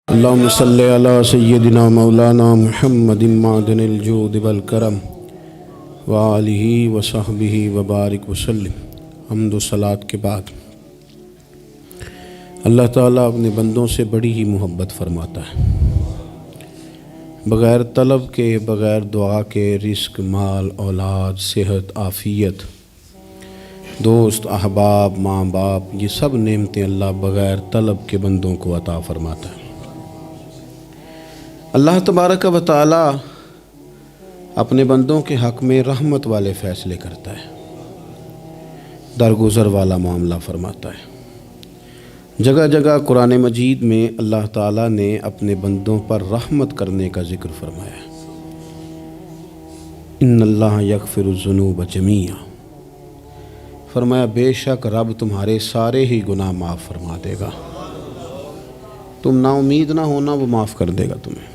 اللہم صلی علی سیدنا مولانا محمد معدن الجود والکرم وآلہ وصحبہ وبارک وسلم۔ حمد و صلاۃ کے بعد اللہ تعالیٰ اپنے بندوں سے بڑی ہی محبت فرماتا ہے۔ بغیر طلب کے، بغیر دعا کے رزق، مال، اولاد، صحت، عافیت، دوست، احباب، ماں باپ، یہ سب نعمتیں اللہ بغیر طلب کے بندوں کو عطا فرماتا ہے۔ اللہ تبارک و تعالی اپنے بندوں کے حق میں رحمت والے فیصلے کرتا ہے، درگزر والا معاملہ فرماتا ہے۔ جگہ جگہ قرآن مجید میں اللہ تعالیٰ نے اپنے بندوں پر رحمت کرنے کا ذکر فرمایا ہے۔ ان اللہ یغفر الذنوب جمیعا، فرمایا بے شک رب تمہارے سارے ہی گناہ معاف فرما دے گا، تم نا امید نہ ہونا، وہ معاف کر دے گا تمہیں۔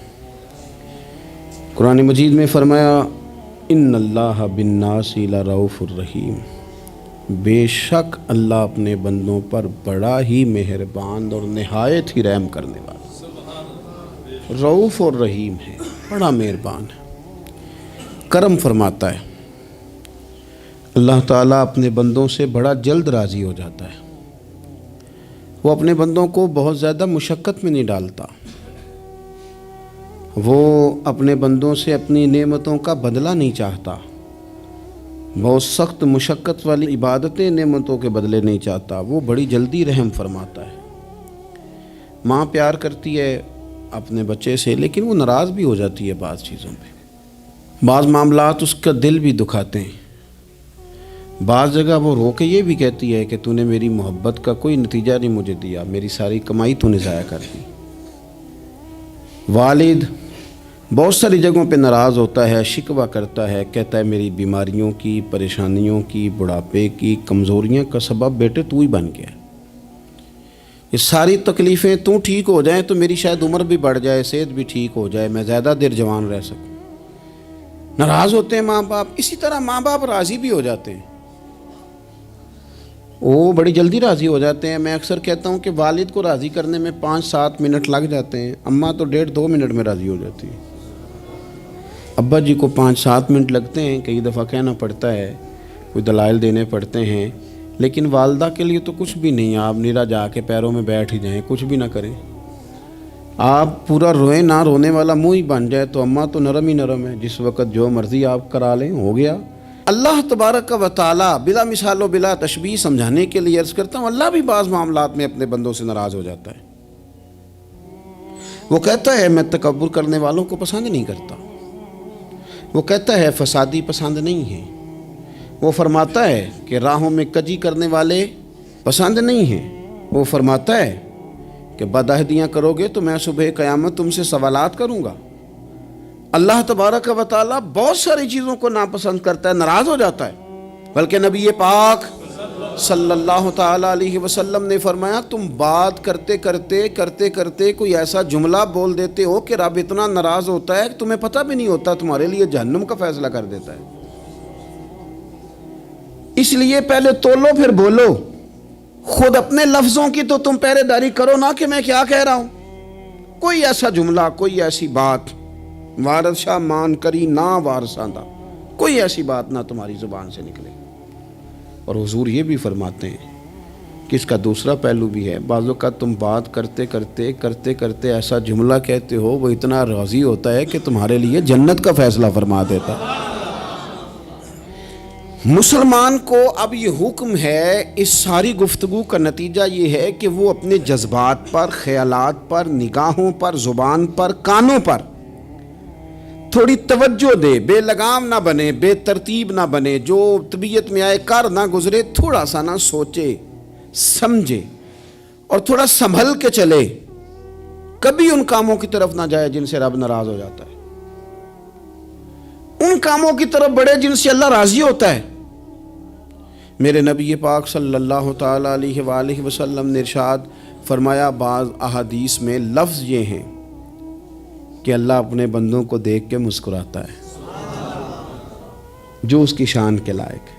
قرآن مجید میں فرمایا ان اللہ بالناس لرؤوف الرحیم، بے شک اللہ اپنے بندوں پر بڑا ہی مہربان اور نہایت ہی رحم کرنے والا، رؤوف اور رحیم ہے، بڑا مہربان ہے، کرم فرماتا ہے۔ اللہ تعالیٰ اپنے بندوں سے بڑا جلد راضی ہو جاتا ہے، وہ اپنے بندوں کو بہت زیادہ مشقت میں نہیں ڈالتا، وہ اپنے بندوں سے اپنی نعمتوں کا بدلہ نہیں چاہتا، بہت سخت مشقت والی عبادتیں نعمتوں کے بدلے نہیں چاہتا، وہ بڑی جلدی رحم فرماتا ہے۔ ماں پیار کرتی ہے اپنے بچے سے، لیکن وہ ناراض بھی ہو جاتی ہے بعض چیزوں پہ، بعض معاملات اس کا دل بھی دکھاتے ہیں، بعض جگہ وہ رو کے یہ بھی کہتی ہے کہ تو نے میری محبت کا کوئی نتیجہ نہیں مجھے دیا، میری ساری کمائی تو نے ضائع کر دی۔ والد بہت ساری جگہوں پہ ناراض ہوتا ہے، شکوہ کرتا ہے، کہتا ہے میری بیماریوں کی، پریشانیوں کی، بڑھاپے کی، کمزوریاں کا سبب بیٹے تو ہی بن گیا، یہ ساری تکلیفیں تو ٹھیک ہو جائیں تو میری شاید عمر بھی بڑھ جائے، صحت بھی ٹھیک ہو جائے، میں زیادہ دیر جوان رہ سکوں۔ ناراض ہوتے ہیں ماں باپ، اسی طرح ماں باپ راضی بھی ہو جاتے ہیں، وہ بڑی جلدی راضی ہو جاتے ہیں۔ میں اکثر کہتا ہوں کہ والد کو راضی کرنے میں 5-7 منٹ لگ جاتے ہیں، اماں تو 1.5-2 منٹ میں راضی ہو جاتی ہے۔ ابا جی کو 5-7 منٹ لگتے ہیں، کئی دفعہ کہنا پڑتا ہے، کوئی دلائل دینے پڑتے ہیں، لیکن والدہ کے لیے تو کچھ بھی نہیں، آپ نیرا جا کے پیروں میں بیٹھ ہی جائیں، کچھ بھی نہ کریں، آپ پورا روئیں، نہ رونے والا منہ ہی بن جائے تو اماں تو نرم ہی نرم ہے، جس وقت جو مرضی آپ کرا لیں ہو گیا۔ اللہ تبارک و تعالی بلا مثال و بلا تشبیہ سمجھانے کے لیے عرض کرتا ہوں، اللہ بھی بعض معاملات میں اپنے بندوں سے ناراض ہو جاتا ہے۔ وہ کہتا ہے میں تکبر کرنے والوں کو پسند نہیں کرتا، وہ کہتا ہے فسادی پسند نہیں ہیں، وہ فرماتا ہے کہ راہوں میں کجی کرنے والے پسند نہیں ہیں، وہ فرماتا ہے کہ بدعہدیاں کرو گے تو میں صبح قیامت تم سے سوالات کروں گا۔ اللہ تبارک و تعالیٰ بہت ساری چیزوں کو ناپسند کرتا ہے، ناراض ہو جاتا ہے، بلکہ نبی پاک صلی اللہ تعالیٰ علیہ وسلم نے فرمایا تم بات کرتے کرتے کوئی ایسا جملہ بول دیتے ہو کہ رب اتنا ناراض ہوتا ہے کہ تمہیں پتہ بھی نہیں ہوتا، تمہارے لیے جہنم کا فیصلہ کر دیتا ہے۔ اس لیے پہلے تولو پھر بولو، خود اپنے لفظوں کی تو تم پہرے داری کرو نا کہ میں کیا کہہ رہا ہوں۔ کوئی ایسا جملہ، کوئی ایسی بات وارث شاہ مان کری نہ وارثاں دا، کوئی ایسی بات نہ تمہاری زبان سے نکلے۔ اور حضور یہ بھی فرماتے ہیں کہ اس کا دوسرا پہلو بھی ہے، بعض اوقات تم بات کرتے ایسا جملہ کہتے ہو وہ اتنا راضی ہوتا ہے کہ تمہارے لیے جنت کا فیصلہ فرما دیتا ہے۔ مسلمان کو اب یہ حکم ہے، اس ساری گفتگو کا نتیجہ یہ ہے کہ وہ اپنے جذبات پر، خیالات پر، نگاہوں پر، زبان پر، کانوں پر تھوڑی توجہ دے، بے لگام نہ بنے، بے ترتیب نہ بنے، جو طبیعت میں آئے کر نہ گزرے، تھوڑا سا نہ سوچے سمجھے اور تھوڑا سنبھل کے چلے، کبھی ان کاموں کی طرف نہ جائے جن سے رب ناراض ہو جاتا ہے، ان کاموں کی طرف بڑھے جن سے اللہ راضی ہوتا ہے۔ میرے نبی پاک صلی اللہ تعالیٰ علیہ وآلہ وسلم نے ارشاد فرمایا، بعض احادیث میں لفظ یہ ہیں کہ اللہ اپنے بندوں کو دیکھ کے مسکراتا ہے، جو اس کی شان کے لائق ہے۔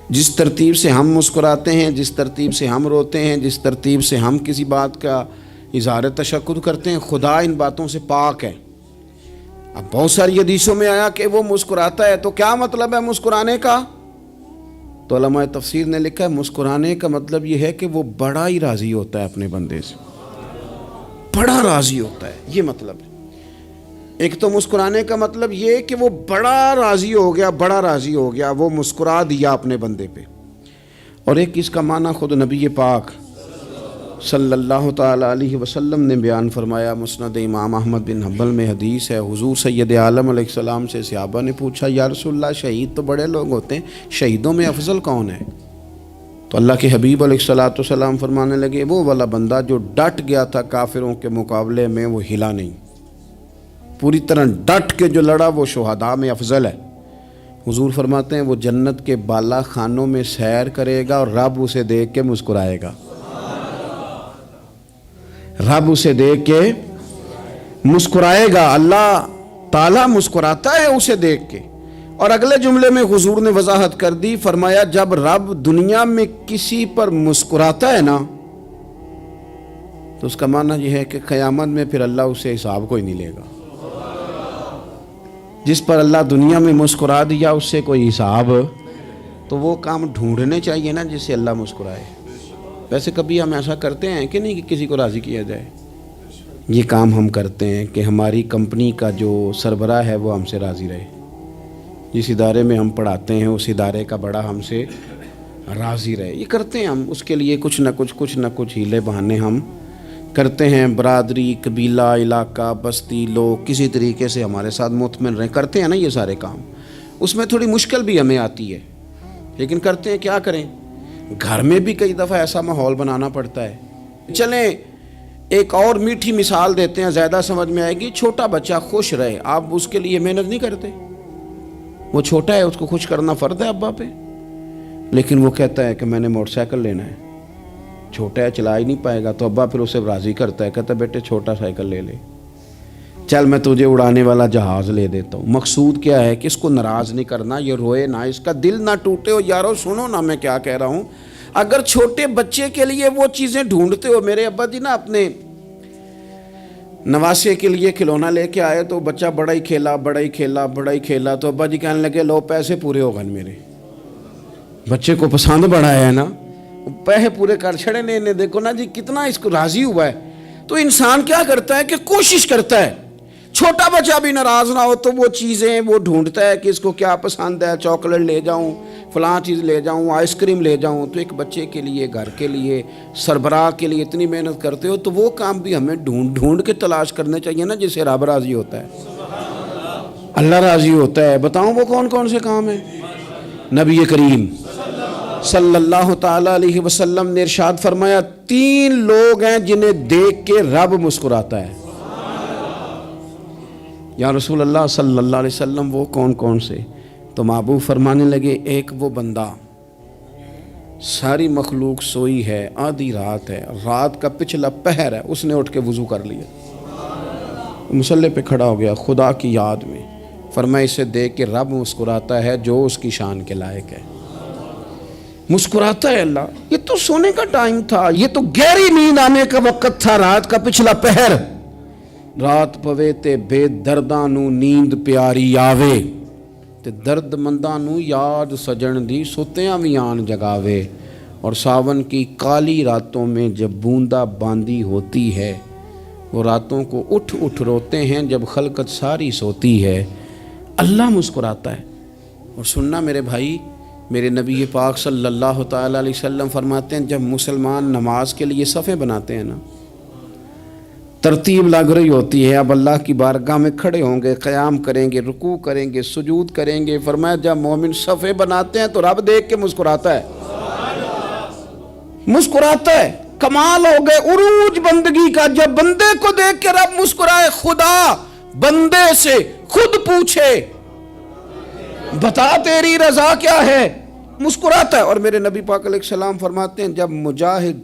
جس ترتیب سے ہم مسکراتے ہیں، جس ترتیب سے ہم روتے ہیں، جس ترتیب سے ہم کسی بات کا اظہار تشکر کرتے ہیں، خدا ان باتوں سے پاک ہے۔ اب بہت ساری حدیثوں میں آیا کہ وہ مسکراتا ہے، تو کیا مطلب ہے مسکرانے کا؟ تو علماء تفسیر نے لکھا ہے مسکرانے کا مطلب یہ ہے کہ وہ بڑا ہی راضی ہوتا ہے اپنے بندے سے، بڑا راضی ہوتا ہے، یہ مطلب ہے۔ ایک تو مسکرانے کا مطلب یہ کہ وہ بڑا راضی ہو گیا، بڑا راضی ہو گیا، وہ مسکرا دیا اپنے بندے پہ۔ اور ایک اس کا معنی خود نبی پاک صلی اللہ تعالی علیہ وسلم نے بیان فرمایا۔ مسند امام احمد بن حنبل میں حدیث ہے، حضور سید عالم علیہ السلام سے صحابہ نے پوچھا یا رسول اللہ شہید تو بڑے لوگ ہوتے ہیں، شہیدوں میں افضل کون ہے؟ تو اللہ کے حبیب علیہ السلام فرمانے لگے وہ والا بندہ جو ڈٹ گیا تھا کافروں کے مقابلے میں، وہ ہلا نہیں، پوری طرح ڈٹ کے جو لڑا وہ شہداء میں افضل ہے۔ حضور فرماتے ہیں وہ جنت کے بالا خانوں میں سیر کرے گا اور رب اسے دیکھ کے مسکرائے گا، رب اسے دیکھ کے مسکرائے گا، اللہ تعالیٰ مسکراتا ہے اسے دیکھ کے۔ اور اگلے جملے میں حضور نے وضاحت کر دی، فرمایا جب رب دنیا میں کسی پر مسکراتا ہے نا تو اس کا معنی یہ ہے کہ قیامت میں پھر اللہ اسے حساب کوئی نہیں لے گا۔ جس پر اللہ دنیا میں مسکرا دیا اس سے کوئی حساب، تو وہ کام ڈھونڈنے چاہیے نا جس سے اللہ مسکرائے۔ ویسے کبھی ہم ایسا کرتے ہیں کہ نہیں کہ کسی کو راضی کیا جائے؟ یہ کام ہم کرتے ہیں کہ ہماری کمپنی کا جو سربراہ ہے وہ ہم سے راضی رہے، جس ادارے میں ہم پڑھاتے ہیں اس ادارے کا بڑا ہم سے راضی رہے، یہ کرتے ہیں ہم۔ اس کے لیے کچھ نہ کچھ ہیلے بہانے ہم کرتے ہیں، برادری، قبیلہ، علاقہ، بستی، لوگ کسی طریقے سے ہمارے ساتھ مطمئن رہیں، کرتے ہیں نا یہ سارے کام۔ اس میں تھوڑی مشکل بھی ہمیں آتی ہے لیکن کرتے ہیں، کیا کریں؟ گھر میں بھی کئی دفعہ ایسا ماحول بنانا پڑتا ہے۔ چلیں ایک اور میٹھی مثال دیتے ہیں، زیادہ سمجھ میں آئے گی۔ چھوٹا بچہ خوش رہے، آپ اس کے لیے محنت نہیں کرتے، وہ چھوٹا ہے، اس کو خوش کرنا فرض ہے ابا پہ، لیکن وہ کہتا ہے کہ میں نے موٹر سائیکل لینا ہے، چھوٹا ہے چلا ہی نہیں پائے گا، تو ابا پھر اسے راضی کرتا ہے، کہتا ہے بیٹے چھوٹا سائیکل لے لے، چل میں تجھے اڑانے والا جہاز لے دیتا ہوں۔ مقصود کیا ہے کہ اس کو ناراض نہیں کرنا، یہ روئے نہ، اس کا دل نہ ٹوٹے۔ ہو یارو سنو نا میں کیا کہہ رہا ہوں، اگر چھوٹے بچے کے لیے وہ چیزیں ڈھونڈتے ہو، میرے ابا جی نا اپنے نواسے کے لیے کھلونا لے کے آئے تو بچہ بڑا ہی کھیلا، تو ابا جی کہنے لگے لو پیسے پورے ہو گئے میرے، بچے کو پسند بڑا ہے نا، پیسے پورے کر چھڑے نے، دیکھو نا جی کتنا اس کو راضی ہوا ہے۔ تو انسان کیا کرتا ہے کہ کوشش کرتا ہے چھوٹا بچہ بھی ناراض نہ ہو، تو وہ چیزیں وہ ڈھونڈتا ہے کہ اس کو کیا پسند ہے، چاکلیٹ لے جاؤں، فلاں چیز لے جاؤں، آئس کریم لے جاؤں۔ تو ایک بچے کے لیے، گھر کے لیے، سربراہ کے لیے اتنی محنت کرتے ہو، تو وہ کام بھی ہمیں ڈھونڈ کے تلاش کرنے چاہیے نا جس سے رب راضی ہوتا ہے، اللہ راضی ہوتا ہے۔ بتاؤں وہ کون کون سے کام ہیں؟ نبی کریم صلی اللہ تعالی علیہ وسلم نے ارشاد فرمایا 3 لوگ ہیں جنہیں دیکھ کے رب مسکراتا ہے۔ یا رسول اللہ صلی اللہ علیہ وسلم وہ کون کون سے؟ تو محبوب فرمانے لگے ایک وہ بندہ ساری مخلوق سوئی ہے، آدھی رات ہے، رات کا پچھلا پہر ہے، اس نے اٹھ کے وضو کر لیا، مصلی پہ کھڑا ہو گیا خدا کی یاد میں، فرمایا اسے دیکھ کے رب مسکراتا ہے جو اس کی شان کے لائق ہے، مسکراتا ہے اللہ۔ یہ تو سونے کا ٹائم تھا، یہ تو گہری نیند آنے کا وقت تھا، رات کا پچھلا پہر، رات پوے تے بے درداں نو نیند پیاری آوے، تے درد منداں نو یاد سجن دی ستیاں وی آن جگاوے، اور ساون کی کالی راتوں میں جب بوندا باندی ہوتی ہے، وہ راتوں کو اٹھ اٹھ روتے ہیں جب خلقت ساری سوتی ہے، اللہ مسکراتا ہے۔ اور سننا میرے بھائی، میرے نبی پاک صلی اللہ تعالی علیہ وسلم فرماتے ہیں جب مسلمان نماز کے لیے صفیں بناتے ہیں نا، ترتیب لگ رہی ہوتی ہے، اب اللہ کی بارگاہ میں کھڑے ہوں گے، قیام کریں گے، رکوع کریں گے، سجود کریں گے، فرمایا جب مومن صفیں بناتے ہیں تو رب دیکھ کے مسکراتا ہے، مسکراتا ہے۔ کمال ہو گئے عروج بندگی کا، جب بندے کو دیکھ کے رب مسکرائے، خدا بندے سے خود پوچھے بتا تیری رضا کیا ہے، مسکراتا ہے۔ اور میرے نبی پاک علیہ السلام فرماتے ہیں جب مجاہد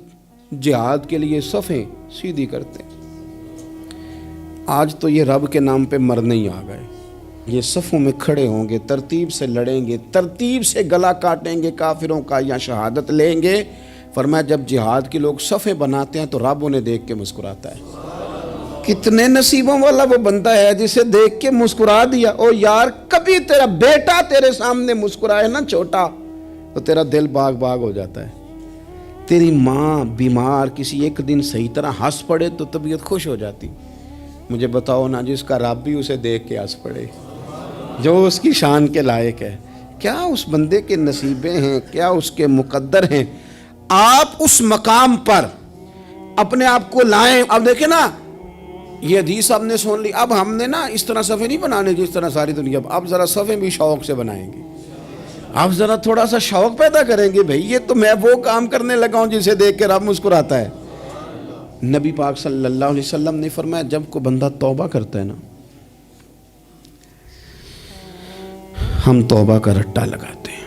جہاد کے لیے صفیں سیدھی کرتے ہیں، آج تو یہ رب کے نام پہ مرنے ہی آ گئے، یہ صفوں میں کھڑے ہوں گے، ترتیب سے لڑیں گے، ترتیب سے گلا کاٹیں گے کافروں کا یا شہادت لیں گے، فرمایا جب جہاد کے لوگ صفیں بناتے ہیں تو رب انہیں دیکھ کے مسکراتا ہے۔ کتنے نصیبوں والا وہ بندہ ہے جسے دیکھ کے مسکرا دیا۔ او یار کبھی تیرا بیٹا تیرے سامنے مسکرائے نا چھوٹا تو تیرا دل باغ باغ ہو جاتا ہے۔ تیری ماں بیمار کسی ایک دن صحیح طرح ہنس پڑے تو طبیعت خوش ہو جاتی۔ مجھے بتاؤ نا جس کا رب بھی اسے دیکھ کے ہنس پڑے، جو اس کی شان کے لائق ہے، کیا اس بندے کے نصیبیں ہیں، کیا اس کے مقدر ہیں۔ آپ اس مقام پر اپنے آپ کو لائیں۔ اب دیکھیں نا یہ حدیث ہم نے سن لی، اب ہم نے نا اس طرح صفحے نہیں بنانے جس طرح ساری دنیا، اب ذرا صفحے بھی شوق سے بنائیں گے۔ اب ذرا تھوڑا سا شوق پیدا کریں گے، بھئی یہ تو میں وہ کام کرنے لگا ہوں جسے دیکھ کے رب مسکراتا ہے۔ نبی پاک صلی اللہ علیہ وسلم نے فرمایا جب کوئی بندہ توبہ کرتا ہے نا، ہم توبہ کا رٹا لگاتے ہیں،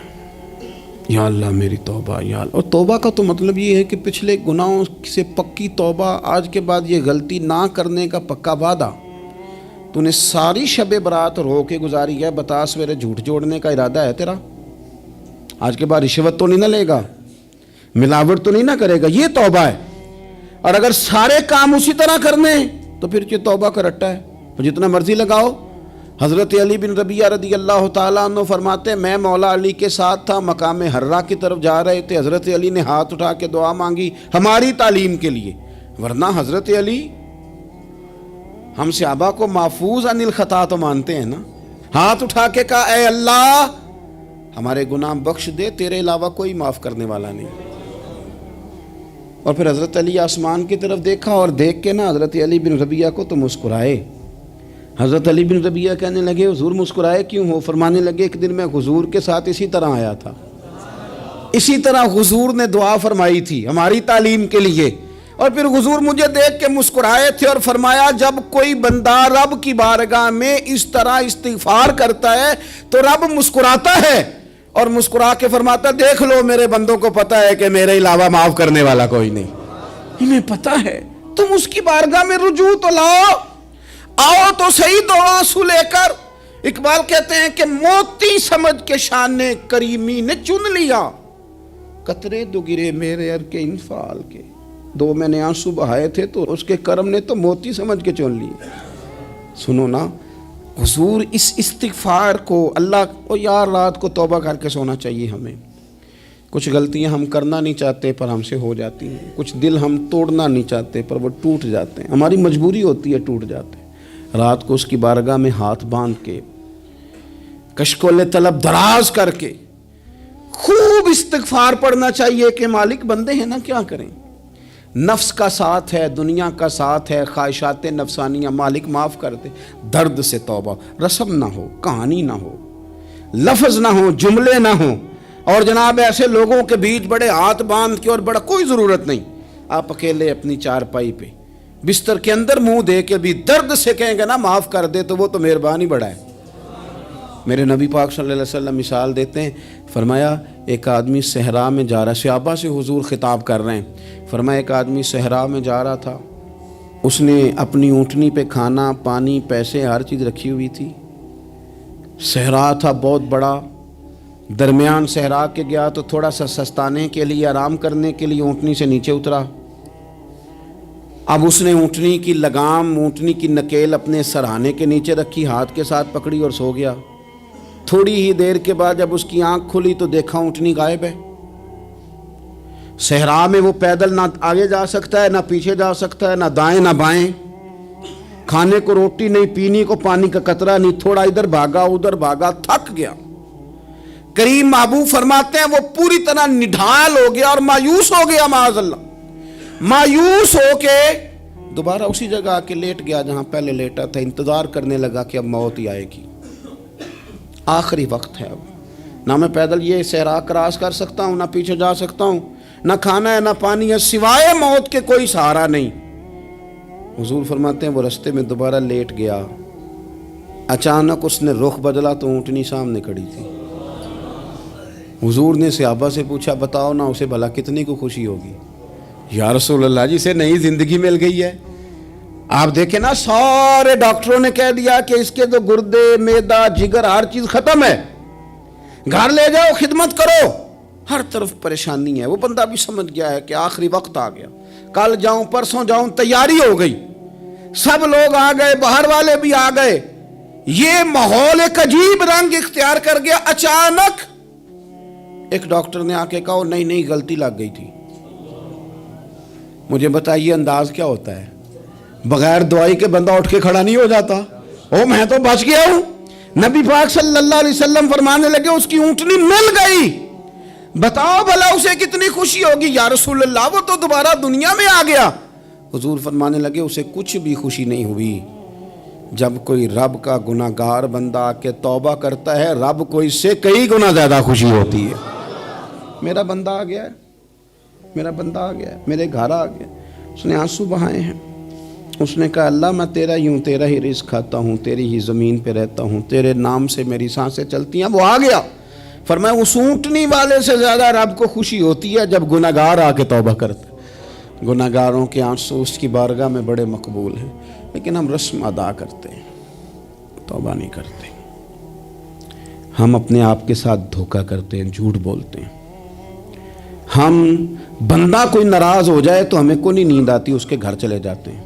یا اللہ میری توبہ یا اللہ۔ اور توبہ کا تو مطلب یہ ہے کہ پچھلے گناہوں سے پکی توبہ، آج کے بعد یہ غلطی نہ کرنے کا پکا وعدہ۔ تو نے ساری شب برات رو کے گزاری ہے، بتا سویرے جھوٹ جوڑنے کا ارادہ ہے تیرا؟ آج کے بعد رشوت تو نہیں نہ لے گا، ملاوٹ تو نہیں نہ کرے گا، یہ توبہ ہے۔ اور اگر سارے کام اسی طرح کرنے تو پھر یہ توبہ کا رٹا ہے، جتنا مرضی لگاؤ۔ حضرت علی بن ربیعہ رضی اللہ تعالیٰ عنہ فرماتے ہیں میں مولا علی کے ساتھ تھا، مقام حرہ کی طرف جا رہے تھے، حضرت علی نے ہاتھ اٹھا کے دعا مانگی ہماری تعلیم کے لیے، ورنہ حضرت علی ہم صحابہ کو محفوظ عن الخطا تو مانتے ہیں نا۔ ہاتھ اٹھا کے کہا اے اللہ ہمارے گناہ بخش دے، تیرے علاوہ کوئی معاف کرنے والا نہیں۔ اور پھر حضرت علی آسمان کی طرف دیکھا اور دیکھ کے نا حضرت علی بن ربیعہ کو تو مسکرائے۔ حضرت علی بن ربیعہ کہنے لگے حضور مسکرائے کیوں ہو؟ فرمانے لگے ایک دن میں حضور کے ساتھ اسی طرح آیا تھا، اسی طرح حضور نے دعا فرمائی تھی ہماری تعلیم کے لیے، اور پھر حضور مجھے دیکھ کے مسکرائے تھے اور فرمایا جب کوئی بندہ رب کی بارگاہ میں اس طرح استغفار کرتا ہے تو رب مسکراتا ہے، اور مسکرا کے فرماتا دیکھ لو میرے بندوں کو پتہ ہے کہ میرے علاوہ معاف کرنے والا کوئی نہیں، انہیں پتہ ہے، تم اس کی بارگاہ میں رجوع تو لاؤ، آؤ تو صحیح دو آنسو لے کر۔ اقبال کہتے ہیں کہ موتی سمجھ کے شان کریمی نے چن لیا، قطرے دو گرے میرے ار کے انفعال کے، دو میں نے آنسو بہائے تھے تو اس کے کرم نے تو موتی سمجھ کے چن لیے۔ سنو نا حضور اس استغفار کو اللہ کو یار رات کو توبہ کر کے سونا چاہیے ہمیں۔ کچھ غلطیاں ہم کرنا نہیں چاہتے پر ہم سے ہو جاتی ہیں، کچھ دل ہم توڑنا نہیں چاہتے پر وہ ٹوٹ جاتے ہیں، ہماری مجبوری ہوتی ہے ٹوٹ جاتے ہیں۔ رات کو اس کی بارگاہ میں ہاتھ باندھ کے کشکول طلب دراز کر کے خوب استغفار پڑھنا چاہیے کہ مالک بندے ہیں نا کیا کریں، نفس کا ساتھ ہے، دنیا کا ساتھ ہے، خواہشات نفسانیہ، مالک معاف کر دے۔ درد سے توبہ، رسم نہ ہو، کہانی نہ ہو، لفظ نہ ہو، جملے نہ ہوں، اور جناب ایسے لوگوں کے بیچ بڑے ہاتھ باندھ کے اور بڑا کوئی ضرورت نہیں، آپ اکیلے اپنی چارپائی پہ بستر کے اندر منہ دے کے بھی درد سے کہیں گے نا معاف کر دے تو وہ تو مہربانی بڑا ہے۔ میرے نبی پاک صلی اللہ علیہ وسلم مثال دیتے ہیں، فرمایا ایک آدمی صحرا میں جا رہا، صحابہ سے حضور خطاب کر رہے ہیں، فرمایا ایک آدمی صحرا میں جا رہا تھا، اس نے اپنی اونٹنی پہ کھانا پانی پیسے ہر چیز رکھی ہوئی تھی، صحرا تھا بہت بڑا، درمیان صحرا کے گیا تو تھوڑا سا سستانے کے لیے آرام کرنے کے لیے اونٹنی سے نیچے اترا، اب اس نے اونٹنی کی لگام اونٹنی کی نکیل اپنے سرہانے کے نیچے رکھی، ہاتھ کے ساتھ پکڑی اور سو گیا۔ تھوڑی ہی دیر کے بعد جب اس کی آنکھ کھلی تو دیکھا اونٹنی غائب ہے۔ صحرا میں وہ پیدل نہ آگے جا سکتا ہے نہ پیچھے جا سکتا ہے، نہ دائیں نہ بائیں، کھانے کو روٹی نہیں، پینے کو پانی کا قطرہ نہیں، تھوڑا ادھر بھاگا ادھر بھاگا، تھک گیا۔ کریم محبوب فرماتے ہیں وہ پوری طرح نڈھال ہو گیا اور مایوس ہو گیا، معاذ اللہ، مایوس ہو کے دوبارہ اسی جگہ آ کے لیٹ گیا جہاں پہلے لیٹا تھا، انتظار کرنے لگا کہ اب موت ہی آئے گی، آخری وقت ہے، اب نہ میں پیدل یہ صحرا کراس کر سکتا ہوں، نہ پیچھے جا سکتا ہوں، نہ کھانا ہے نہ پانی ہے، سوائے موت کے کوئی سہارا نہیں۔ حضور فرماتے ہیں وہ رستے میں دوبارہ لیٹ گیا، اچانک اس نے رخ بدلا تو اونٹنی سامنے کھڑی تھی۔ حضور نے صحابہ سے پوچھا بتاؤ نا اسے بھلا کتنی کو خوشی ہوگی؟ یا رسول اللہ جسے نئی زندگی مل گئی ہے۔ آپ دیکھیں نا سارے ڈاکٹروں نے کہہ دیا کہ اس کے تو گردے معدہ جگر ہر چیز ختم ہے، گھر لے جاؤ خدمت کرو، ہر طرف پریشانی ہے. وہ بندہ بھی سمجھ گیا ہے کہ آخری وقت آ گیا, کل جاؤں پرسوں جاؤں, تیاری ہو گئی, سب لوگ آ گئے, باہر والے بھی آ گئے, یہ ماحول ایک عجیب رنگ اختیار کر گیا. اچانک ایک ڈاکٹر نے آ کے کہا نہیں غلطی لگ گئی تھی. مجھے بتائیے انداز کیا ہوتا ہے؟ بغیر دوائی کے بندہ اٹھ کے کھڑا نہیں ہو جاتا. او میں تو بچ گیا ہوں. نبی پاک صلی اللہ علیہ وسلم فرمانے لگے اس کی اونٹنی مل گئی. بتاؤ بھلا اسے کتنی خوشی ہوگی. یا رسول اللہ وہ تو دوبارہ دنیا میں آ گیا. حضور فرمانے لگے اسے کچھ بھی خوشی نہیں ہوئی. جب کوئی رب کا گناہ گار بندہ آ کے توبہ کرتا ہے, رب کو اس سے کئی گنا زیادہ خوشی ہوتی ہے. میرا بندہ آ گیا ہے, میرا بندہ آ گیا ہے, میرے گھر آ گیا. اس نے آنسو بہائے ہیں. اس نے کہا اللہ میں تیرا ہی ہوں, تیرا ہی رزق کھاتا ہوں, تیری ہی زمین پہ رہتا ہوں, تیرے نام سے میری سانسیں چلتی ہیں. وہ آ گیا. فرمایا اس اونٹنی والے سے زیادہ رب کو خوشی ہوتی ہے جب گناہگار آ کے توبہ کرتا ہے. گناہگاروں کے آنسو اس کی بارگاہ میں بڑے مقبول ہیں, لیکن ہم رسم ادا کرتے ہیں, توبہ نہیں کرتے. ہم اپنے آپ کے ساتھ دھوکہ کرتے ہیں, جھوٹ بولتے ہیں. ہم بندہ کوئی ناراض ہو جائے تو ہمیں کو نہیں نیند آتی, اس کے گھر چلے جاتے ہیں.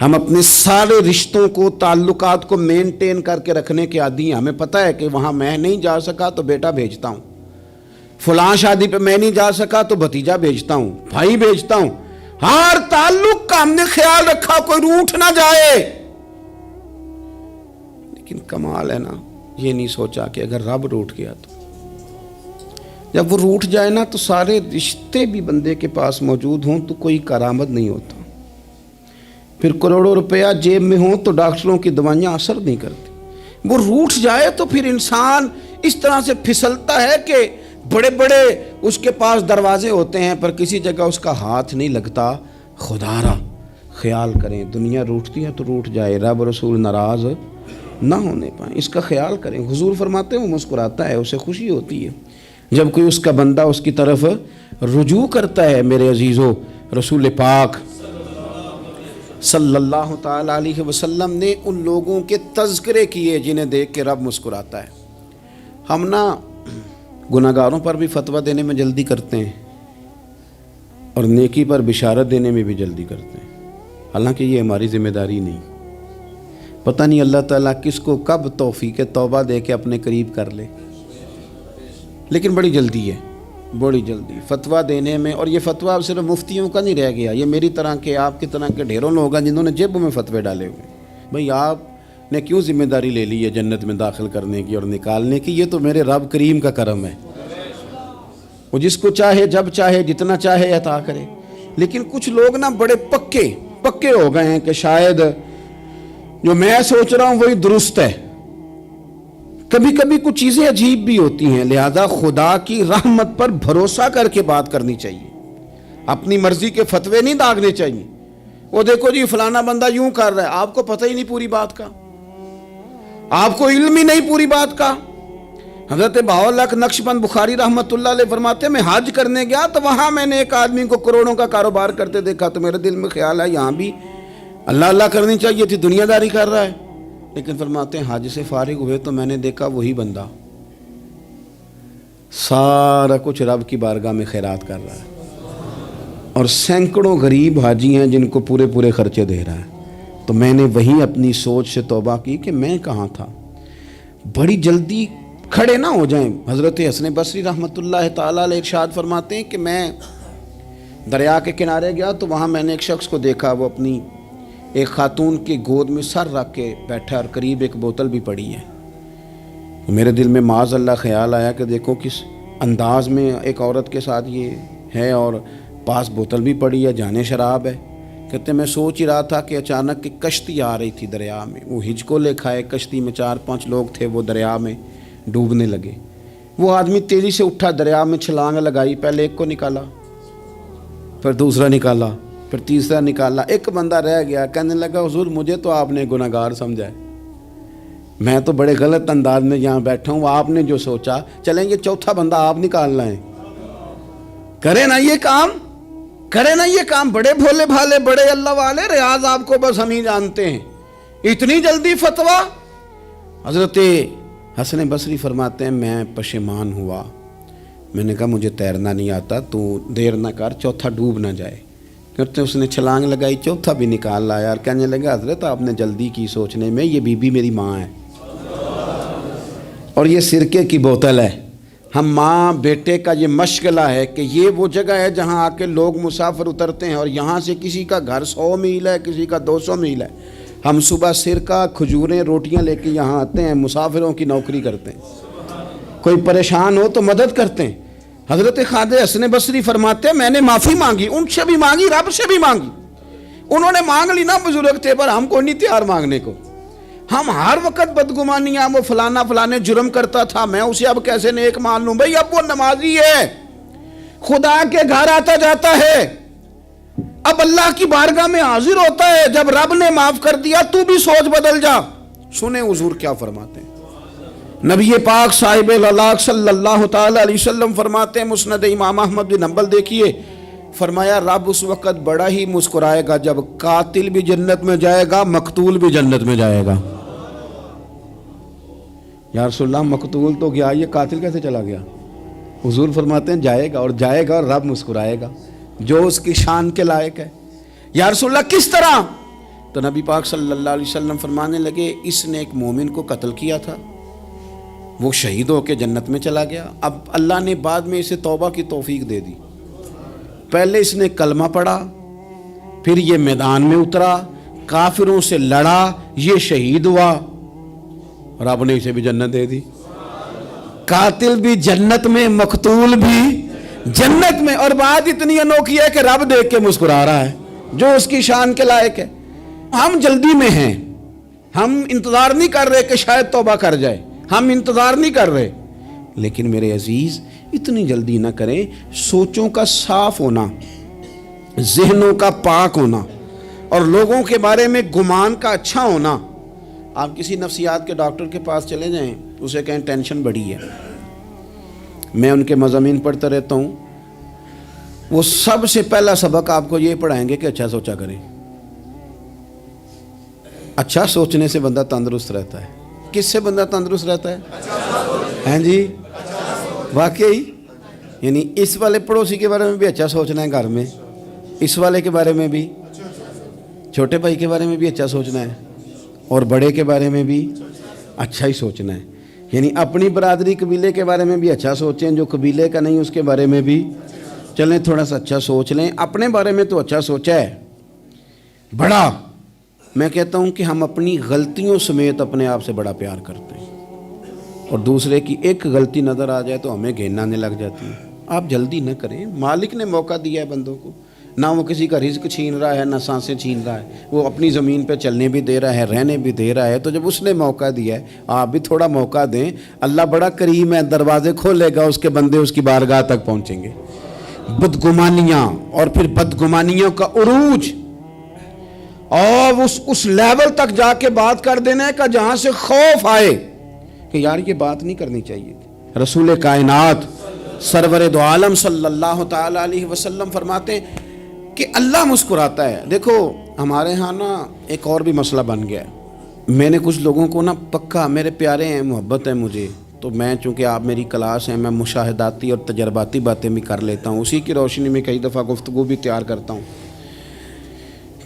ہم اپنے سارے رشتوں کو, تعلقات کو مینٹین کر کے رکھنے کے عادی ہیں. ہمیں پتہ ہے کہ وہاں میں نہیں جا سکا تو بیٹا بھیجتا ہوں, فلاں شادی پہ میں نہیں جا سکا تو بھتیجا بھیجتا ہوں, بھائی بھیجتا ہوں. ہر تعلق کا ہم نے خیال رکھا کوئی روٹھ نہ جائے. لیکن کمال ہے نا, یہ نہیں سوچا کہ اگر رب روٹھ گیا تو جب وہ روٹھ جائے نا تو سارے رشتے بھی بندے کے پاس موجود ہوں تو کوئی کارآمد نہیں ہوتا. پھر کروڑوں روپیہ جیب میں ہوں تو ڈاکٹروں کی دوائیاں اثر نہیں کرتی. وہ روٹھ جائے تو پھر انسان اس طرح سے پھسلتا ہے کہ بڑے بڑے اس کے پاس دروازے ہوتے ہیں پر کسی جگہ اس کا ہاتھ نہیں لگتا. خدا را خیال کریں, دنیا روٹھتی ہے تو روٹھ جائے, رب رسول ناراض نہ ہونے پائیں, اس کا خیال کریں. حضور فرماتے ہیں وہ مسکراتا ہے, اسے خوشی ہوتی ہے جب کوئی اس کا بندہ اس کی طرف رجوع کرتا ہے. میرے عزیزو, رسول پاک صلی اللہ تعالی علیہ وسلم نے ان لوگوں کے تذکرے کیے جنہیں دیکھ کے رب مسکراتا ہے. ہم نا گناہگاروں پر بھی فتویٰ دینے میں جلدی کرتے ہیں اور نیکی پر بشارت دینے میں بھی جلدی کرتے ہیں, حالانکہ یہ ہماری ذمہ داری نہیں. پتہ نہیں اللہ تعالیٰ کس کو کب توفیق توبہ دے کے اپنے قریب کر لے, لیکن بڑی جلدی ہے, بڑی جلدی فتویٰ دینے میں. اور یہ فتویٰ صرف مفتیوں کا نہیں رہ گیا, یہ میری طرح کے, آپ کی طرح کے ڈھیروں لوگ ہیں جنہوں نے جیبوں میں فتوے ڈالے ہوئے. بھئی آپ نے کیوں ذمہ داری لے لی ہے جنت میں داخل کرنے کی اور نکالنے کی؟ یہ تو میرے رب کریم کا کرم ہے, وہ جس کو چاہے جب چاہے جتنا چاہے عطا کرے. لیکن کچھ لوگ نا بڑے پکے ہو گئے ہیں کہ شاید جو میں سوچ رہا ہوں وہی درست ہے. کبھی کبھی کچھ چیزیں عجیب بھی ہوتی ہیں, لہذا خدا کی رحمت پر بھروسہ کر کے بات کرنی چاہیے. اپنی مرضی کے فتوے نہیں داغنے چاہیے. وہ دیکھو جی فلانا بندہ یوں کر رہا ہے, آپ کو پتہ ہی نہیں پوری بات کا, آپ کو علم ہی نہیں پوری بات کا. حضرت بہاءاللہ نقشبند بخاری رحمت اللہ علیہ فرماتے ہیں میں حج کرنے گیا تو وہاں میں نے ایک آدمی کو کروڑوں کا کاروبار کرتے دیکھا تو میرے دل میں خیال ہے یہاں بھی اللہ اللہ کرنی چاہیے تھی, دنیا داری کر رہا ہے. لیکن فرماتے ہیں حج سے فارغ ہوئے تو میں نے دیکھا وہی بندہ سارا کچھ رب کی بارگاہ میں خیرات کر رہا ہے, اور سینکڑوں غریب حاجی ہیں جن کو پورے خرچے دے رہا ہے. تو میں نے وہیں اپنی سوچ سے توبہ کی کہ میں کہاں تھا. بڑی جلدی کھڑے نہ ہو جائیں. حضرت حسن بصری رحمت اللہ تعالیٰ علیہ ارشاد فرماتے ہیں کہ میں دریا کے کنارے گیا تو وہاں میں نے ایک شخص کو دیکھا, وہ اپنی ایک خاتون کی گود میں سر رکھ کے بیٹھا اور قریب ایک بوتل بھی پڑی ہے. میرے دل میں معاذ اللہ خیال آیا کہ دیکھو کس انداز میں ایک عورت کے ساتھ یہ ہے اور پاس بوتل بھی پڑی ہے, جانے شراب ہے. کہتے میں سوچ ہی رہا تھا کہ اچانک ایک کشتی آ رہی تھی دریا میں, وہ ہج کو لے کھائے, کشتی میں 4-5 لوگ تھے, وہ دریا میں ڈوبنے لگے. وہ آدمی تیزی سے اٹھا, دریا میں چھلانگ لگائی, پہلے ایک کو نکالا, پھر دوسرا نکالا, پھر تیسرا نکالا. ایک بندہ رہ گیا, کہنے لگا حضور مجھے تو آپ نے گناہگار سمجھا ہے, میں تو بڑے غلط انداز میں یہاں بیٹھا ہوں, آپ نے جو سوچا. چلیں گے چوتھا بندہ آپ نکالنا ہے, کرے نا یہ کام, کرے نا یہ کام. بڑے بھولے بھالے بڑے اللہ والے, ریاض آپ کو بس ہم ہی جانتے ہیں. اتنی جلدی فتویٰ. حضرت حسن بصری فرماتے ہیں میں پشیمان ہوا, میں نے کہا مجھے تیرنا نہیں آتا، تو دیر نہ کر، چوتھا ڈوب نہ جائے۔ کرتے اس نے چھلانگ لگائی، چوتھا بھی نکال لایا اور کہنے لگا حضرت آپ نے جلدی کی سوچنے میں، یہ بی بی میری ماں ہے اور یہ سرکے کی بوتل ہے۔ ہم ماں بیٹے کا یہ مشغلہ ہے کہ یہ وہ جگہ ہے جہاں آ کے لوگ مسافر اترتے ہیں، اور یہاں سے کسی کا گھر 100 میل ہے، کسی کا 200 میل ہے۔ ہم صبح سرکہ، کھجوریں، روٹیاں لے کے یہاں آتے ہیں، مسافروں کی نوکری کرتے ہیں، کوئی پریشان ہو تو مدد کرتے ہیں۔ حضرت خواجہ حسن بصری فرماتے ہیں میں نے معافی مانگی، ان سے بھی مانگی، رب سے بھی مانگی۔ انہوں نے مانگ لی نا بزرگ تھے، پر ہم کو نہیں تیار مانگنے کو۔ ہم ہر وقت بدگمانیاں، وہ فلانا فلانے جرم کرتا تھا، میں اسے اب کیسے نیک مان لوں؟ بھئی اب وہ نمازی ہے، خدا کے گھر آتا جاتا ہے، اب اللہ کی بارگاہ میں حاضر ہوتا ہے، جب رب نے معاف کر دیا تو بھی سوچ بدل جا۔ سنیں حضور کیا فرماتے ہیں۔ نبی پاک صاحب الاخلاق صلی اللہ تعالی علیہ وسلم فرماتے ہیں، مسند امام احمد بن حنبل دیکھیے، فرمایا رب اس وقت بڑا ہی مسکرائے گا جب قاتل بھی جنت میں جائے گا، مقتول بھی جنت میں جائے گا۔ یا رسول اللہ مقتول تو گیا، یہ قاتل کیسے چلا گیا؟ حضور فرماتے ہیں جائے گا، اور جائے گا اور رب مسکرائے گا، جو اس کی شان کے لائق ہے۔ یا رسول اللہ کس طرح؟ تو نبی پاک صلی اللہ علیہ وسلم فرمانے لگے اس نے ایک مومن کو قتل کیا تھا، وہ شہید ہو کے جنت میں چلا گیا، اب اللہ نے بعد میں اسے توبہ کی توفیق دے دی۔ پہلے اس نے کلمہ پڑھا، پھر یہ میدان میں اترا، کافروں سے لڑا، یہ شہید ہوا، رب نے اسے بھی جنت دے دی۔ قاتل بھی جنت میں، مقتول بھی جنت میں، اور بات اتنی انوکھی ہے کہ رب دیکھ کے مسکرا رہا ہے، جو اس کی شان کے لائق ہے۔ ہم جلدی میں ہیں، ہم انتظار نہیں کر رہے کہ شاید توبہ کر جائے، ہم انتظار نہیں کر رہے، لیکن میرے عزیز اتنی جلدی نہ کریں۔ سوچوں کا صاف ہونا، ذہنوں کا پاک ہونا، اور لوگوں کے بارے میں گمان کا اچھا ہونا۔ آپ کسی نفسیات کے ڈاکٹر کے پاس چلے جائیں، اسے کہیں ٹینشن بڑی ہے، میں ان کے مضامین پڑھتا رہتا ہوں، وہ سب سے پہلا سبق آپ کو یہ پڑھائیں گے کہ اچھا سوچا کریں۔ اچھا سوچنے سے بندہ تندرست رہتا ہے۔ کس سے بندہ تندرست رہتا ہے؟ ہیں جی واقعی، یعنی اس والے پڑوسی کے بارے میں بھی اچھا سوچنا ہے، گھر میں اس والے کے بارے میں بھی، چھوٹے بھائی کے بارے میں بھی اچھا سوچنا ہے، اور بڑے کے بارے میں بھی اچھا ہی سوچنا ہے۔ یعنی اپنی برادری قبیلے کے بارے میں بھی اچھا سوچیں، جو قبیلے کا نہیں اس کے بارے میں بھی چلیں تھوڑا سا اچھا سوچ لیں۔ اپنے بارے میں تو اچھا سوچا ہے بڑا، میں کہتا ہوں کہ ہم اپنی غلطیوں سمیت اپنے آپ سے بڑا پیار کرتے ہیں، اور دوسرے کی ایک غلطی نظر آ جائے تو ہمیں گھین آنے لگ جاتی ہے۔ آپ جلدی نہ کریں، مالک نے موقع دیا ہے بندوں کو، نہ وہ کسی کا رزق چھین رہا ہے، نہ سانسیں چھین رہا ہے، وہ اپنی زمین پہ چلنے بھی دے رہا ہے، رہنے بھی دے رہا ہے، تو جب اس نے موقع دیا ہے آپ بھی تھوڑا موقع دیں۔ اللہ بڑا کریم ہے، دروازے کھولے گا، اس کے بندے اس کی بارگاہ تک پہنچیں گے۔ بدگمانیاں، اور پھر بدگمانیوں کا عروج، اور اس لیول تک جا کے بات کر دینے کا جہاں سے خوف آئے کہ یار یہ بات نہیں کرنی چاہیے تھی۔ رسول کائنات سرور دو عالم صلی اللہ تعالی علیہ وسلم فرماتے ہیں کہ اللہ مسکراتا ہے۔ دیکھو ہمارے ہاں نا ایک اور بھی مسئلہ بن گیا ہے، میں نے کچھ لوگوں کو نا پکا، میرے پیارے ہیں، محبت ہے مجھے، تو میں چونکہ آپ میری کلاس ہیں، میں مشاہداتی اور تجرباتی باتیں بھی کر لیتا ہوں، اسی کی روشنی میں کئی دفعہ گفتگو بھی تیار کرتا ہوں۔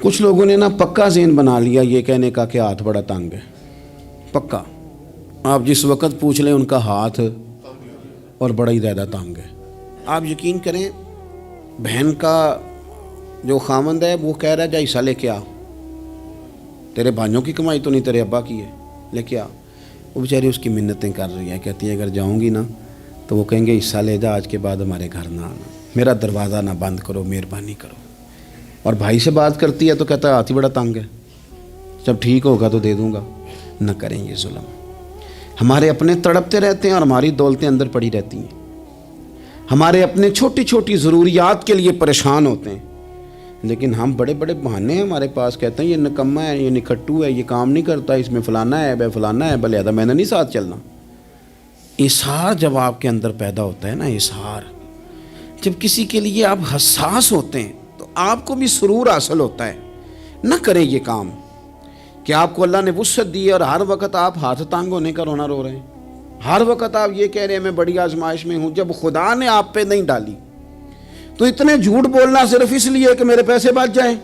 کچھ لوگوں نے نا پکا ذہن بنا لیا یہ کہنے کا کہ ہاتھ بڑا تنگ ہے، پکا، آپ جس وقت پوچھ لیں ان کا ہاتھ اور بڑا ہی زیادہ تنگ ہے۔ آپ یقین کریں، بہن کا جو خامند ہے وہ کہہ رہا ہے جا حصہ لے کے آ، تیرے بھائیوں کی کمائی تو نہیں، تیرے ابا کی ہے، لے کے آ۔ وہ بیچاری اس کی منتیں کر رہی ہے، کہتی ہے اگر جاؤں گی نا تو وہ کہیں گے حصہ لے جا، آج کے بعد ہمارے گھر نہ آنا، میرا دروازہ نہ بند کرو، مہربانی کرو۔ اور بھائی سے بات کرتی ہے تو کہتا ہے ہاتھ ہی بڑا تنگ ہے، جب ٹھیک ہوگا تو دے دوں گا۔ نہ کریں یہ ظلم، ہمارے اپنے تڑپتے رہتے ہیں اور ہماری دولتیں اندر پڑی رہتی ہیں، ہمارے اپنے چھوٹی چھوٹی ضروریات کے لیے پریشان ہوتے ہیں، لیکن ہم بڑے بڑے بہانے ہیں ہمارے پاس، کہتے ہیں یہ نکما ہے، یہ نکھٹو ہے، یہ کام نہیں کرتا، اس میں فلانا ہے، بے فلانا ہے، بلہذا میں نے نہیں ساتھ چلنا۔ اظہار جب آپ کے اندر پیدا ہوتا ہے نا، اظہار جب کسی کے لیے آپ حساس ہوتے ہیں تو آپ کو بھی سرور حاصل ہوتا ہے۔ نہ کریں یہ کام کہ آپ کو اللہ نے وسعت دی ہے اور ہر وقت آپ ہاتھ تانگ ہونے کا رونا رو رہے ہیں۔ ہر وقت آپ یہ کہہ رہے ہیں میں بڑی آزمائش میں ہوں، جب خدا نے آپ پہ نہیں ڈالی تو اتنے جھوٹ بولنا صرف اس لیے کہ میرے پیسے بچ جائیں،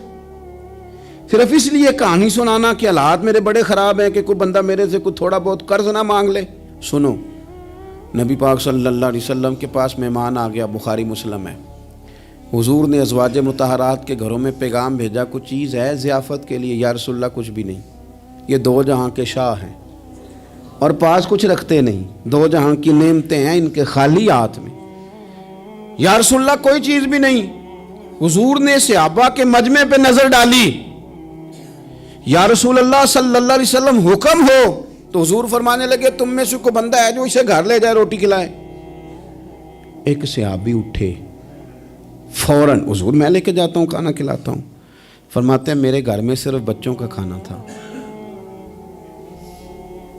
صرف اس لیے کہانی سنانا کہ حالات میرے بڑے خراب ہیں کہ کوئی بندہ میرے سے کوئی تھوڑا بہت قرض نہ مانگ لے۔ سنو، نبی پاک صلی اللہ علیہ وسلم کے پاس مہمان آ گیا، بخاری مسلم ہے، حضور نے ازواج مطہرات کے گھروں میں پیغام بھیجا، کچھ چیز ہے ضیافت کے لیے؟ یا رسول اللہ کچھ بھی نہیں، یہ دو جہاں کے شاہ ہیں اور پاس کچھ رکھتے نہیں، دو جہاں کی نعمتیں ہیں ان کے خالی ہاتھ میں۔ یا رسول اللہ کوئی چیز بھی نہیں۔ حضور نے صحابہ کے مجمع پہ نظر ڈالی، یا رسول اللہ صلی اللہ علیہ وسلم حکم ہو، تو حضور فرمانے لگے تم میں سے کوئی بندہ ہے جو اسے گھر لے جائے روٹی کھلائے؟ ایک صحابی اٹھے فوراً، حضور میں لے کے جاتا ہوں کھانا کھلاتا ہوں۔ فرماتے ہیں میرے گھر میں صرف بچوں کا کھانا تھا،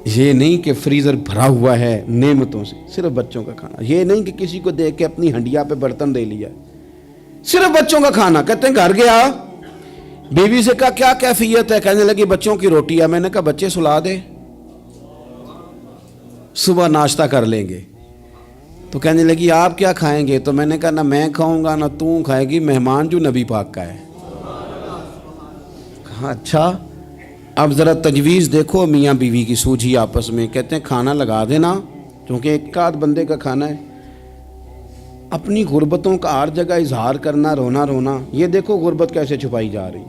یہ نہیں کہ فریزر بھرا ہوا ہے نعمتوں سے، صرف بچوں کا کھانا، یہ نہیں کہ کسی کو دیکھ کے اپنی ہنڈیا پہ برتن دے لیا، صرف بچوں کا کھانا۔ کہتے ہیں گھر گیا، بیوی سے کہا کیا کیفیت ہے؟ کہنے لگی بچوں کی روٹی ہے۔ میں نے کہا بچے سلا دے، صبح ناشتہ کر لیں گے۔ تو کہنے لگی آپ کیا کھائیں گے؟ تو میں نے کہا نہ میں کھاؤں گا نہ تو کھائے گی، مہمان جو نبی پاک کا ہے۔ کہا اچھا، اب ذرا تجویز دیکھو میاں بیوی کی سوجھی آپس میں۔ کہتے ہیں کھانا لگا دینا، کیونکہ ایک آدھ بندے کا کھانا ہے۔ اپنی غربتوں کا ہر جگہ اظہار کرنا، رونا رونا، یہ دیکھو غربت کیسے چھپائی جا رہی۔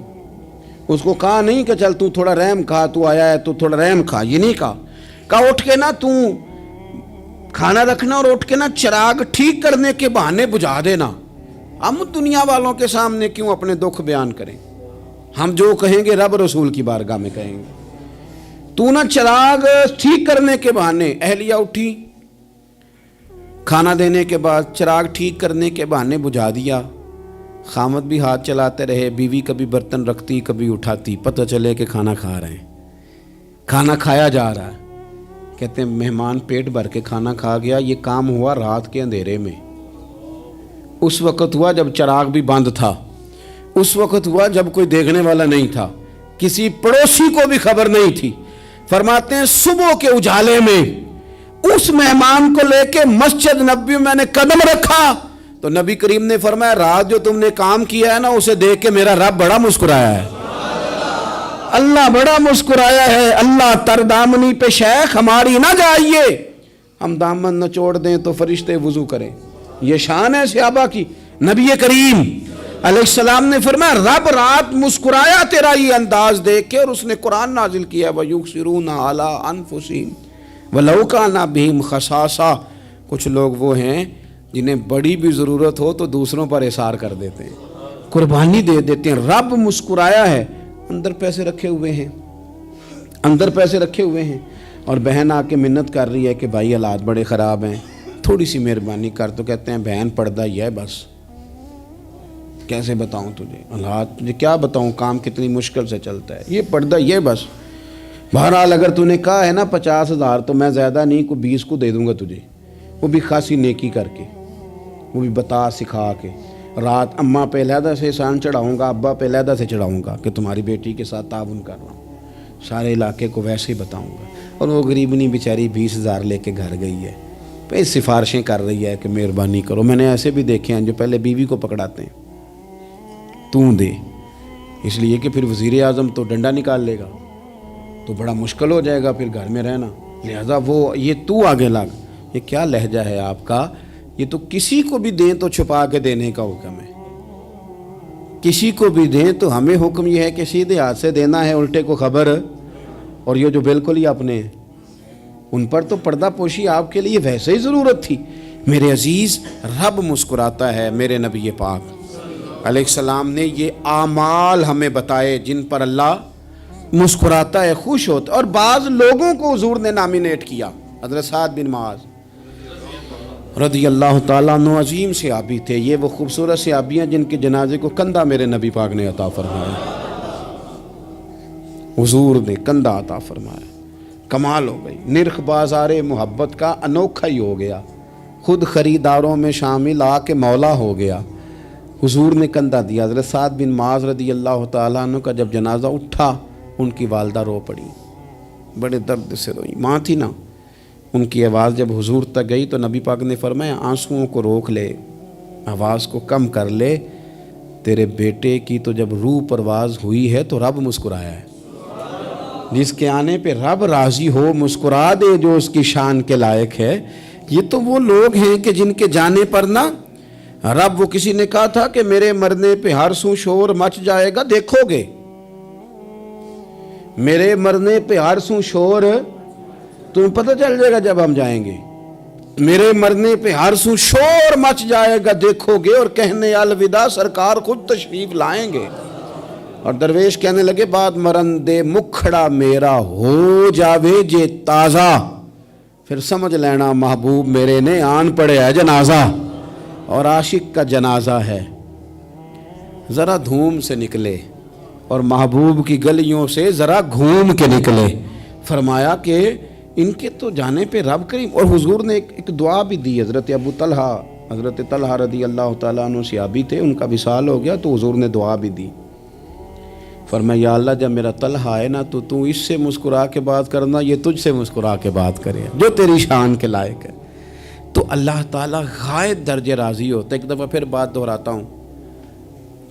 اس کو کہا نہیں کہ چل تو تھوڑا رحم کھا، تو آیا ہے تو تھوڑا رحم کھا، یہ نہیں کہا۔ کہا اٹھ کے نا تو کھانا رکھنا اور اٹھ کے نا چراغ ٹھیک کرنے کے بہانے بجھا دینا۔ ہم دنیا والوں کے سامنے کیوں اپنے دکھ بیان کریں؟ ہم جو کہیں گے رب رسول کی بارگاہ میں کہیں گے۔ تو نا چراغ ٹھیک کرنے کے بہانے، اہلیہ اٹھی، کھانا دینے کے بعد چراغ ٹھیک کرنے کے بہانے بجھا دیا۔ خامد بھی ہاتھ چلاتے رہے، بیوی کبھی برتن رکھتی کبھی اٹھاتی، پتہ چلے کہ کھانا کھا رہے ہیں، کھانا کھایا جا رہا ہے۔ کہتے ہیں مہمان پیٹ بھر کے کھانا کھا گیا۔ یہ کام ہوا رات کے اندھیرے میں، اس وقت ہوا جب چراغ بھی بند تھا، اس وقت ہوا جب کوئی دیکھنے والا نہیں تھا، کسی پڑوسی کو بھی خبر نہیں تھی۔ فرماتے ہیں صبح کے اجالے میں اس مہمان کو لے کے مسجد نبوی میں نے قدم رکھا تو نبی کریم نے فرمایا رات جو تم نے کام کیا ہے نا، اسے دیکھ کے میرا رب بڑا مسکرایا ہے، اللہ بڑا مسکرایا ہے۔ اللہ تر دامنی پہ شیخ ہماری نہ جائیے، ہم دامن نہ چھوڑ دیں تو فرشتے وضو کریں۔ یہ شان ہے صحابہ کی۔ نبی کریم علیہ السلام نے فرمایا رب رات مسکرایا تیرا یہ انداز دیکھ کے، اور اس نے قرآن نازل کیا وَيُؤْثِرُونَ عَلَىٰ أَنفُسِهِمْ وَلَوْ كَانَ بِهِمْ خَصَاصَةٌ۔ کچھ لوگ وہ ہیں جنہیں بڑی بھی ضرورت ہو تو دوسروں پر اثار کر دیتے ہیں، قربانی دے دیتے ہیں۔ رب مسکرایا ہے، اندر پیسے رکھے ہوئے ہیں، اندر پیسے رکھے ہوئے ہیں، اور بہن آ کے منت کر رہی ہے کہ بھائی حالات بڑے خراب ہیں، تھوڑی سی مہربانی کر۔ تو کہتے ہیں بہن پردہ ہی ہے بس، کیسے بتاؤں تجھے حالات، تجھے کیا بتاؤں کام کتنی مشکل سے چلتا ہے، یہ پردہ یہ بس۔ بہرحال اگر تو نے کہا ہے نا 50,000 تو میں زیادہ نہیں، کوئی 20 کو دے دوں گا تجھے، وہ بھی خاصی نیکی کر کے، وہ بھی بتا سکھا کے۔ رات اماں پہ علیحدہ سے احسان چڑھاؤں گا، ابا پہ علیحدہ سے چڑھاؤں گا کہ تمہاری بیٹی کے ساتھ تعاون کر رہا ہوں، سارے علاقے کو ویسے ہی بتاؤں گا۔ اور وہ غریبنی بیچاری 20,000 لے کے گھر گئی ہے، پھر سفارشیں کر رہی ہے کہ مہربانی کرو۔ میں نے ایسے بھی دیکھے ہیں جو پہلے بیوی کو پکڑاتے ہیں تو دے، اس لیے کہ پھر وزیر اعظم تو ڈنڈا نکال لے گا تو بڑا مشکل ہو جائے گا پھر گھر میں رہنا، لہذا وہ یہ تو آگے لگ۔ یہ کیا لہجہ ہے آپ کا؟ یہ تو کسی کو بھی دیں تو چھپا کے دینے کا حکم ہے، کسی کو بھی دیں تو ہمیں حکم یہ ہے کہ سیدھے ہاتھ سے دینا ہے، الٹے کو خبر۔ اور یہ جو بالکل ہی اپنے ہیں ان پر تو پردہ پوشی آپ کے لیے ویسے ہی ضرورت تھی۔ میرے عزیز، رب مسکراتا ہے۔ میرے نبی پاک علیہ السلام نے یہ اعمال ہمیں بتائے جن پر اللہ مسکراتا ہے، خوش ہوتا ہے۔ اور بعض لوگوں کو حضور نے نامینیٹ کیا۔ حضرت سعد بن معاذ رضی اللہ تعالیٰ عنہ عظیم صحابی تھے، یہ وہ خوبصورت صحابی ہیں جن کے جنازے کو کندھا میرے نبی پاک نے عطا فرمایا، حضور نے کندھا عطا فرمایا۔ کمال ہو گئی، نرخ بازار محبت کا انوکھا ہی ہو گیا، خود خریداروں میں شامل آ کے مولا ہو گیا۔ حضور نے کندھا دیا۔ حضرت سعد بن معاذ رضی اللہ تعالیٰ عنہ کا جب جنازہ اٹھا، ان کی والدہ رو پڑی، بڑے درد سے روئی، ماں تھی نا، ان کی آواز جب حضور تک گئی تو نبی پاک نے فرمایا آنسوؤں کو روک لے، آواز کو کم کر لے، تیرے بیٹے کی تو جب روح پرواز ہوئی ہے تو رب مسکرایا ہے۔ جس کے آنے پہ رب راضی ہو مسکرا دے جو اس کی شان کے لائق ہے۔ یہ تو وہ لوگ ہیں کہ جن کے جانے پر نا رب، وہ کسی نے کہا تھا کہ میرے مرنے پہ ہر سو شور مچ جائے گا، دیکھو گے میرے مرنے پہ ہر سو شور تمہیں پتہ چل جائے گا جب ہم جائیں گے، میرے مرنے پہ ہر سو شور مچ جائے گا دیکھو گے، اور کہنے الوداع سرکار خود تشریف لائیں گے۔ اور درویش کہنے لگے بات مرندے مکھڑا میرا ہو جاوے جے تازہ، پھر سمجھ لینا محبوب میرے نے آن پڑے ہے جنازہ، اور عاشق کا جنازہ ہے ذرا دھوم سے نکلے اور محبوب کی گلیوں سے ذرا گھوم کے نکلے۔ فرمایا کہ ان کے تو جانے پہ رب کریم، اور حضور نے ایک دعا بھی دی۔ حضرت ابو طلحہ، حضرت طلحہ رضی اللہ تعالیٰ عنہ صحابی تھے، ان کا وصال ہو گیا تو حضور نے دعا بھی دی۔ فرمایا یا اللہ جب میرا طلحہ ہے نا تو اس سے مسکرا کے بات کرنا، یہ تجھ سے مسکرا کے بات کرے جو تیری شان کے لائق ہے۔ تو اللہ تعالیٰ غائب درجے راضی ہوتا ہے۔ ایک دفعہ پھر بات دہراتا ہوں،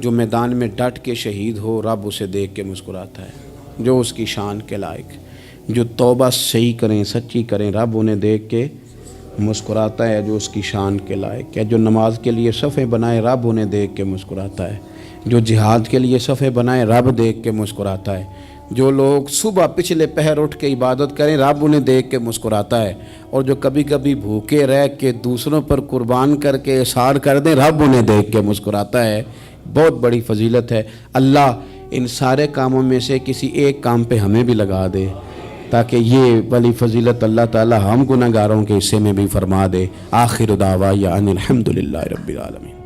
جو میدان میں ڈٹ کے شہید ہو رب اسے دیکھ کے مسکراتا ہے جو اس کی شان کے لائق۔ جو توبہ صحیح کریں سچی کریں رب انہیں دیکھ کے مسکراتا ہے جو اس کی شان کے لائق ہے۔ جو نماز کے لیے صفیں بنائے رب انہیں دیکھ کے مسکراتا ہے۔ جو جہاد کے لیے صفیں بنائے رب دیکھ کے مسکراتا ہے۔ جو لوگ صبح پچھلے پہر اٹھ کے عبادت کریں رب انہیں دیکھ کے مسکراتا ہے۔ اور جو کبھی کبھی بھوکے رہ کے دوسروں پر قربان کر کے احسار کر دیں رب انہیں دیکھ کے مسکراتا ہے۔ بہت بڑی فضیلت ہے۔ اللہ ان سارے کاموں میں سے کسی ایک کام پہ ہمیں بھی لگا دے تاکہ یہ بڑی فضیلت اللہ تعالی ہم گناہگاروں کے حصے میں بھی فرما دے۔ آخر دعوانا ان الحمدللہ رب العالمین۔